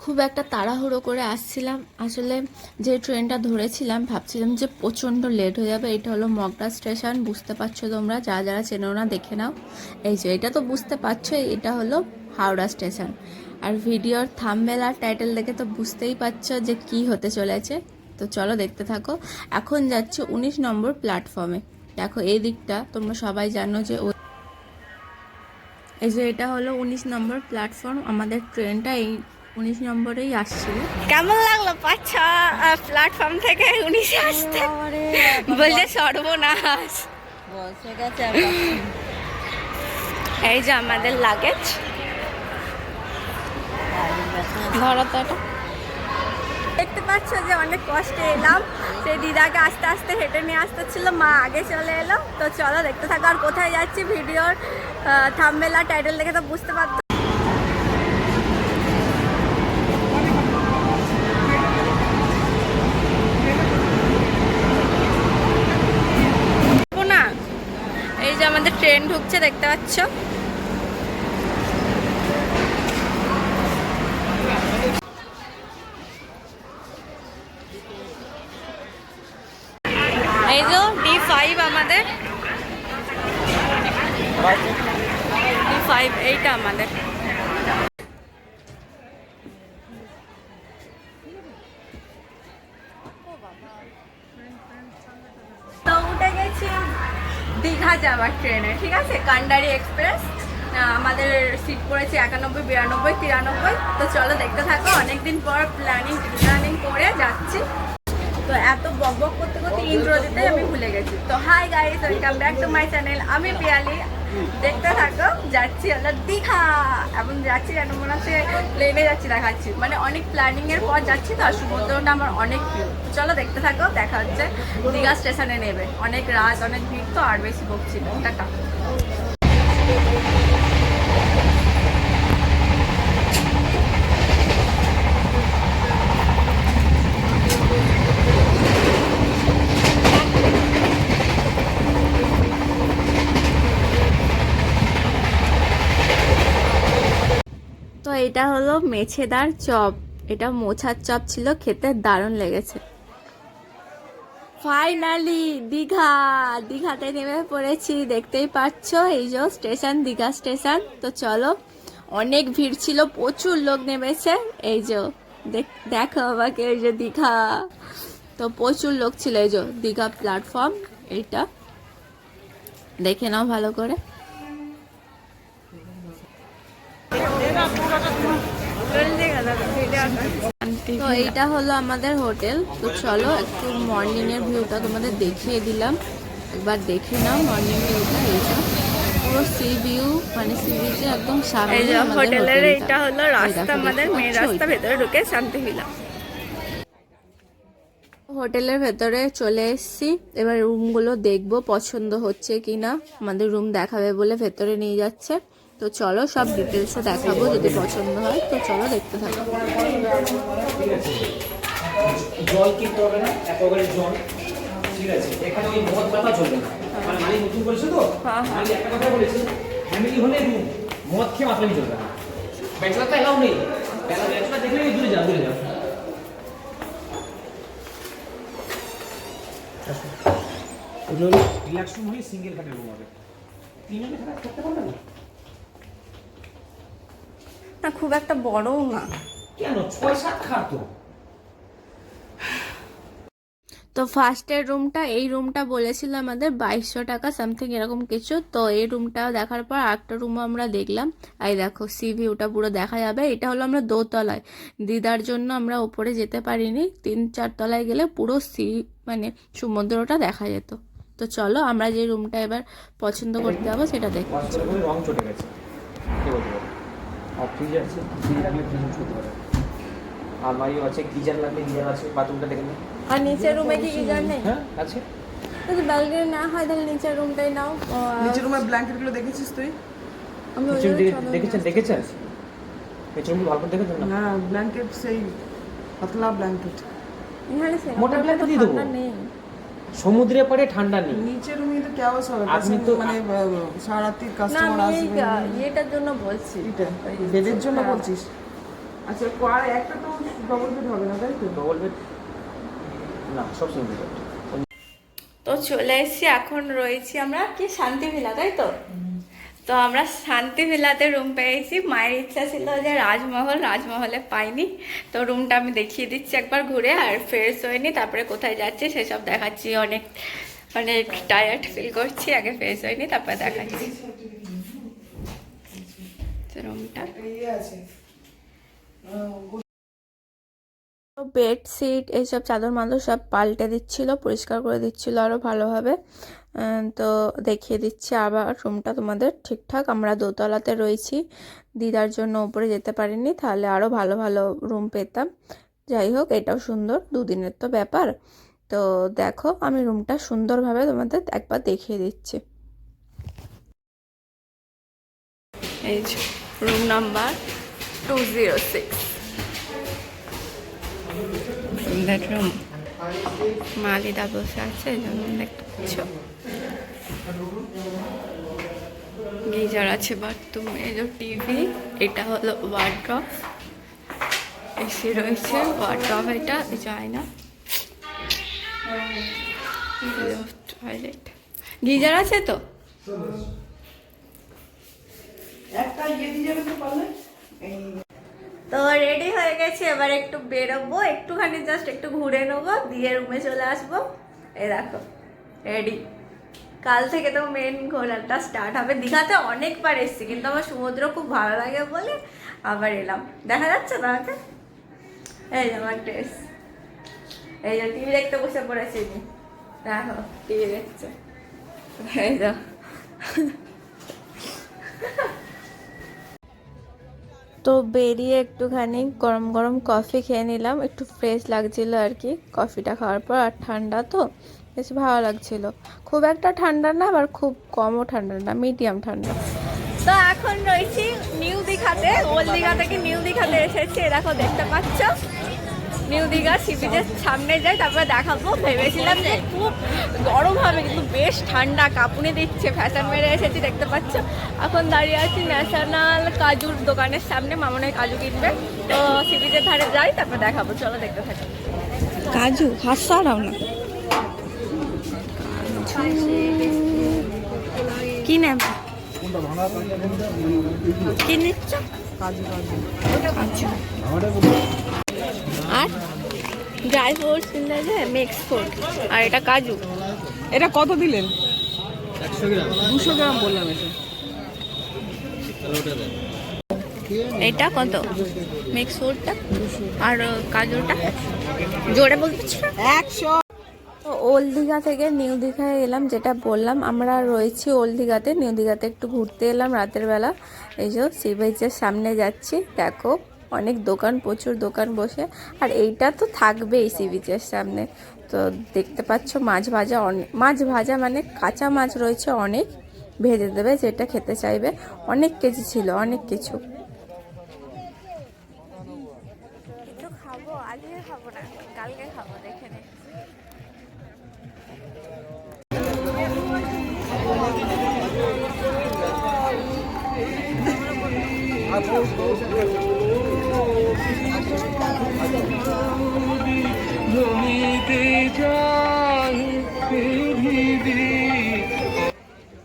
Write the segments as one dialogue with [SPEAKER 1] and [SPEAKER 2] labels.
[SPEAKER 1] খুব একটা তাড়াহুড়ো করে আসছিলাম। আসলে যে ট্রেনটা ধরেছিলাম ভাবছিলাম যে প্রচণ্ড লেট হয়ে যাবে। এটা হলো মগরা স্টেশন, বুঝতে পারছো তোমরা, যারা যারা চেনো না দেখে নাও। এই যে এটা তো বুঝতে পারছো, এটা হলো হাওড়া স্টেশন। আর ভিডিওর থাম্বনেল আর টাইটেল দেখে তো বুঝতেই পারছো যে কি হতে চলেছে। তো চলো দেখতে থাকো। এখন যাচ্ছে 19 নম্বর প্ল্যাটফর্মে। দেখো এই দিকটা তোমরা সবাই জানো যে এই যে এটা হলো 19 নম্বর প্ল্যাটফর্ম। আমাদের ট্রেনটা এই 19 নম্বরেই আসছিল।
[SPEAKER 2] কেমন লাগলো 5-6 প্ল্যাটফর্ম থেকে 19 আসতে? বলছে সর্বনাশ। এই যে আমাদের লাগেজ, ধরো তো এটা। দেখতে পাচ্ছ যে অনেক কষ্টে এলাম। সেই দিদাকে আস্তে আস্তে হেঁটে নিয়ে আসতে ছিল, মা আগে চলে এলো। তো চলো দেখতে থাকো। আর কোথায় যাচ্ছি ভিডিওর থাম্বনেল আর টাইটেল দেখে তো বুঝতে পারছো। না, এই যে আমাদের ট্রেন ঢুকছে, দেখতে পাচ্ছ। এই যে D5 আমাদের, D5 এইটা আমাদের। তো উঠে গেছি দীঘা যাওয়ার ট্রেনে, ঠিক আছে, কান্ডারি এক্সপ্রেস। আমাদের সিট পড়েছে 91, 92, 93। তো চলো দেখতে থাকো। অনেকদিন পর প্ল্যানিং করে যাচ্ছি। তো এত বক বক করতে করতে ইন্ট্রো দিতে আমি ভুলে গেছি। তো hi guys, welcome back to my channel. আমি পিয়ালি। দেখতে থাকো। যাচ্ছি হলো দীঘা। এখন যাচ্ছি কেন মনে হচ্ছে প্লেনে যাচ্ছি, দেখাচ্ছি। মানে অনেক প্ল্যানিং এর পর যাচ্ছি তো, আর সমুদ্রটা আমার অনেক প্রিয়। চলো দেখতে থাকো। দেখা হচ্ছে দীঘা স্টেশনে নেবে। অনেক রাত, অনেক ভিড়, তো আর বেশি বকছি না। টাটা।
[SPEAKER 1] তো এটা হলো মেছেদার চপ। এটা মোছার চপ ছিল, খেতে দারুণ লেগেছে। ফাইনালি দীঘাতে নেমে পড়েছি। দেখতেই পাচ্ছ এই যে স্টেশন, দীঘা স্টেশন। তো চলো, অনেক ভিড় ছিল, প্রচুর লোক নেমেছে। এই যে দেখো আমাকে, এই যে দীঘা। তো প্রচুর লোক ছিল। এই যে দীঘা প্ল্যাটফর্ম, এইটা দেখে নাও ভালো করে। তো এইটা হলো আমাদের হোটেল। তো চলো একটু মর্নিং এর ভিউটা তোমাদের দেখিয়ে দিলাম, একবার দেখে নাও মর্নিং ভিউটা। এইটা পুরো সি ভিউ, মানে সি বিচে একদম সামনে।
[SPEAKER 2] এই যে হোটেলের এইটা হলো রাস্তা, আমাদের মেন রাস্তা, ভেতরে ঢুকে শান্তি ভিলা।
[SPEAKER 1] হোটেলের ভেতরে চলে এসেছি। এবার রুমগুলো দেখবো পছন্দ হচ্ছে কিনা। আমাদের রুম দেখাবে বলে ভেতরে নিয়ে যাচ্ছে। তো চলো সব ডিটেলসও দেখাবো, যদি পছন্দ হয়। তো চলো দেখতে থাকো।
[SPEAKER 3] জল কিনতে হবে না, অ্যাকোয়াগার্ড জল, ঠিক আছে। এখানে ওই মদ পাতা চলবে না। মানে মালিক নতুন করেছে তো, মালিক একটা কথা বলেছে, ফ্যামিলি হলে রুম, মদ খেয়ে মাত্রামি চলবে না। ব্যাচেলারটা এলাও নেই। ব্যাচেলার দেখলে দূরে যাও, দূরে যাও। ওগুলো রিল্যাক্স রুম হলে সিঙ্গেল খাটের রুম হবে। তিনজনে থাকতে পারবে না?
[SPEAKER 2] না, খুব একটা বড়ও না।
[SPEAKER 3] কেন, 6-7 খাট তো।
[SPEAKER 1] তো ফার্স্টের রুমটা, এই রুমটা বলেছিল আমাদের 2200 টাকা সামথিং এরকম কিছু। তো এই রুমটা দেখার পর আরেকটা রুমও আমরা দেখলাম। এই দেখো সি ভিউটা পুরো দেখা যাবে। এটা হলো আমরা দোতলায়, দিদার জন্য আমরা উপরে যেতে পারিনি। 3-4 তলায় গেলে পুরো মানে সমুদ্রটা দেখা যেত। তো চলো আমরা যে রুমটা এবার পছন্দ করতে যাবো সেটা দেখবো।
[SPEAKER 3] রং চটে গেছে, কি বলতে পারো। আর ফ্রিজ আছে, ফ্রিজ লাগলে ফ্রিজ ইউজ করতে পারো। আলমারিও আছে, গিজার লাগলে গিজার আছে। বাথরুমটা দেখে নাও।
[SPEAKER 2] আর নিচের রুমে কি গিজার নেই?
[SPEAKER 3] হ্যাঁ আছে।
[SPEAKER 2] যদি ব্যালকনি না হয় তাহলে নিচের রুমটাই নাও।
[SPEAKER 4] নিচের রুমের ব্ল্যাঙ্কেটগুলো দেখেছিস তুই?
[SPEAKER 2] আমি
[SPEAKER 3] দেখেছেন নিচের রুম ভালো করে দেখেছেন না?
[SPEAKER 4] না, ব্ল্যাঙ্কেট সেই পাতলা ব্ল্যাঙ্কেট।
[SPEAKER 2] এখানে
[SPEAKER 3] মোটা ব্ল্যাঙ্কেট দিয়ে দেবো।
[SPEAKER 2] নেই,
[SPEAKER 3] সমুদ্রে পড়ে ঠান্ডা নেই।
[SPEAKER 4] নিচের রুমে কিন্তু কেওয়াস হবে।
[SPEAKER 3] আপনি তো
[SPEAKER 4] মানে সারারাত্রির
[SPEAKER 2] না
[SPEAKER 4] কাস্টমার
[SPEAKER 2] আমি
[SPEAKER 4] আসবে।
[SPEAKER 2] এটার জন্য বলছি।
[SPEAKER 4] এটা বেডের জন্য বলছিস? আচ্ছা আর একটা তো ডবল বেড হবে না তাই তো?
[SPEAKER 3] ডবল বেড না, সব সিঙ্গেল বেড।
[SPEAKER 2] তো চলে এসেছি, এখন রয়েছি আমরা কি শান্তি ভিলা, তাই তো? তো আমরা শান্তি ভিলাতে রুম পেয়েছি। মায়ের ইচ্ছা ছিল যে রাজমহলে পাইনি, তো রুমটা আমি দেখিয়ে দিচ্ছি একবার ঘুরে। আর ফ্রেশ হয়নি, তারপরে কোথায় যাচ্ছি সেসব দেখাচ্ছি। অনেক অনেক টায়ার্ড ফিল করছি, আগে ফ্রেশ হয়নি তারপরে দেখাচ্ছি রুমটা।
[SPEAKER 1] বেডশিট এইসব চাদর মাদর সব পাল্টে দিচ্ছিল, পরিষ্কার করে দিচ্ছিল আরও ভালোভাবে। তো দেখিয়ে দিচ্ছি আবার রুমটা তোমাদের ঠিকঠাক। আমরা দোতলাতে রয়েছি, দিদার জন্য উপরে যেতে পারিনি, তাহলে আরও ভালো ভালো রুম পেতাম। যাই হোক, এটাও সুন্দর, দুদিনের তো ব্যাপার। তো দেখো, আমি রুমটা সুন্দরভাবে তোমাদের একবার দেখিয়ে দিচ্ছি।
[SPEAKER 2] এই রুম নাম্বার 206 বেডরুম। মালিদা বসে আছে, এই জন্য দেখতে পাচ্ছ। গিজার আছে বাথরুমে, এই যে টিভি, এটা হলো ওয়ার্ড্রপ, এসি রয়েছে, ওয়ার্ড্রপ এটা যায় না, টয়লেট, গিজার আছে তো। তো রেডি হয়ে গেছি, এবার একটু বেরোবো, একটুখানি জাস্ট একটু ঘুরে নেবো, দিয়ে রুমে চলে আসবো। এই দেখো রেডি। কাল থেকে তো মেন ঘোরাটা স্টার্ট হবে। দীঘাতে অনেকবার এসেছি, কিন্তু আমার সমুদ্র খুব ভালো লাগে বলে আবার এলাম। দেখা যাচ্ছে তোমাকে? এই যে আমার ড্রেস, এই যে টিভি দেখতে বসে পড়েছি, দেখো টিভি দেখছে, এই যা।
[SPEAKER 1] তো বেরিয়ে একটুখানি গরম গরম কফি খেয়ে নিলাম, একটু ফ্রেশ লাগছিল আর কি কফিটা খাওয়ার পর। আর ঠান্ডা তো বেশ ভালো লাগছিল, খুব একটা ঠান্ডা না আবার খুব কমও ঠান্ডা না, মিডিয়াম ঠান্ডা।
[SPEAKER 2] তো এখন রয়েছি নিউ দীঘাতে, ওল্ড দীঘা থেকে নিউ দীঘাতে এসেছি। দেখো দেখতে পাচ্ছ, নিউ দীঘা সি বিচের সামনে যাই, তারপরে দেখাবো। ভেবেছিলাম যে খুব গরম হবে, কিন্তু বেশ ঠান্ডা, কাঁপুনি দিচ্ছে। ফ্যাশন মেরে এসেছি, দেখতে পাচ্ছ। এখন দাঁড়িয়ে আছি ন্যাশনাল কাজুর দোকানের সামনে, মামনের কাজু কিনবে। তো সি বিচের ধারে যাই, তারপরে দেখাবো, চলো দেখতে থাকি।
[SPEAKER 1] কাজু হাসারাও না, কি নেব, কি নিচ্ছ? আর ড্রাই ফ্রুটস কিনলে যে মিক্স ফ্রুট, আর এটা কাজু।
[SPEAKER 4] এটা কত দিলেন? 200 গ্রাম বললাম এটা।
[SPEAKER 1] এটা কত মিক্স ফ্রুটটা আর কাজুটা? জোরে বলতে
[SPEAKER 4] 100।
[SPEAKER 1] তো ওল্ড দীঘা থেকে নিউ দীঘায় এলাম, যেটা বললাম আমরা রয়েছি ওল্ড দীঘাতে। নিউ দীঘাতে একটু ঘুরতে এলাম রাতের বেলা। এই যে সি বিচের সামনে যাচ্ছি, দেখো অনেক দোকান, প্রচুর দোকান বসে। আর এইটা তো থাকবেই সি বিচের সামনে। তো দেখতে পাচ্ছ মাছ ভাজা, মাছ ভাজা মানে কাঁচা মাছ রয়েছে অনেক, ভেজে দেবে যেটা খেতে চাইবে। অনেক কেজি ছিল, অনেক কিছু। কিন্তু খাবো, আজকে খাবো না, কালকে খাবো, দেখে নে।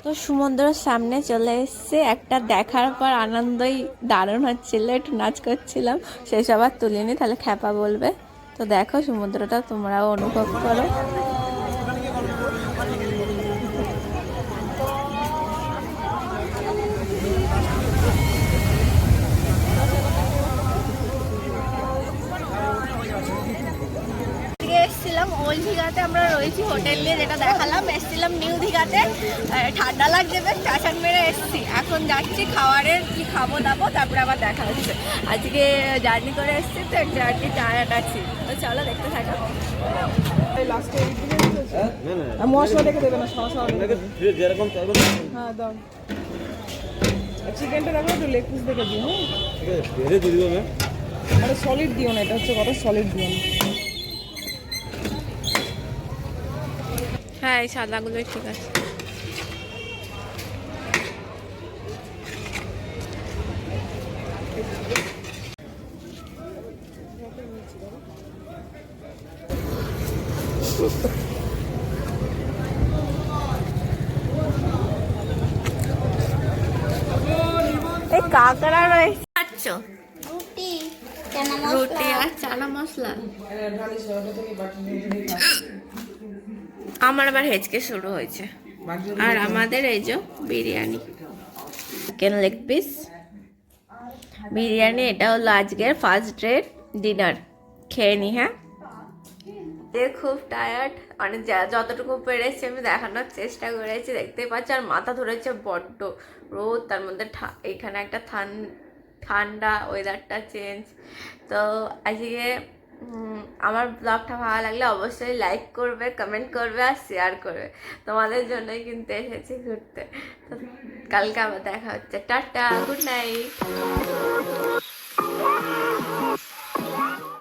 [SPEAKER 1] তো সমুদ্রের সামনে চলে এসেছে, একটা দেখার পর আনন্দই দারুণ হচ্ছিল, একটু নাচ করছিলাম, সেসব আর তুলিনি, তাহলে খ্যাপা বলবে। তো দেখো সমুদ্রটা তোমরাও অনুভব করো।
[SPEAKER 2] এসেছিলাম ওল্ড দীঘাতে, আমরা রয়েছি হোটেল নিয়ে, যেটা দেখালাম। এসেছিলাম নিউ দীঘাতে, ঠান্ডা লাগছে বেশ, ফ্যাশন মেরে এসেছি। এখন যাচ্ছি খাবারের কি খাবো দাবো, তারপরে আবার দেখা হচ্ছে। আজকে জার্নি করে এসেছি তো একটু আর কি টায়ার্ড আছি, তো চলো দেখতে থাকো।
[SPEAKER 4] মশলা দেখে দেবে না, সরা যেরকম চাইবে। হ্যাঁ দাও। চিকেনটা দেখো একটু লেগ পিস দেখে দিও। হ্যাঁ ঠিক আছে, ভেজে দিয়ে দিও না, আরে সলিড দিও না, এটা হচ্ছে কথা, সলিড দিও না।
[SPEAKER 1] হ্যাঁ এই সাদাগুলোই ঠিক আছে।
[SPEAKER 4] দিচ্ছি ধরো।
[SPEAKER 2] এই কাঁকড়া রয়েছে খাচ্ছ
[SPEAKER 5] রুটি চানা
[SPEAKER 2] রুটি
[SPEAKER 5] মশলা
[SPEAKER 2] আর চানা মশলা।
[SPEAKER 4] ঢালিস ওটা থেকে বাটি নিয়ে খা।
[SPEAKER 2] আমার আবার হেঁচকে শুরু হয়েছে। আর আমাদের এই যে biryani, chicken leg piece biryani, এটা হলো আজকের ফার্স্ট ডের ডিনার। খেয়ে নি। হ্যাঁ, খুব টায়ার্ড, অনেক যতটুকু পেরেছি আমি দেখানোর চেষ্টা করেছি, দেখতেই পাচ্ছি। আর মাথা ধরেছে বড্ড রোদ, তার মধ্যে এখানে একটা ঠান্ডা, ওয়েদারটা চেঞ্জ। তো আজকে আমার ব্লগটা ভালো লাগলে অবশ্যই লাইক করবে, কমেন্ট করবে আর শেয়ার করবে। তোমাদের জন্যই কিন্তু এসেছি ঘুরতে। তো কালকে আবার দেখা হচ্ছে। Tata, good night.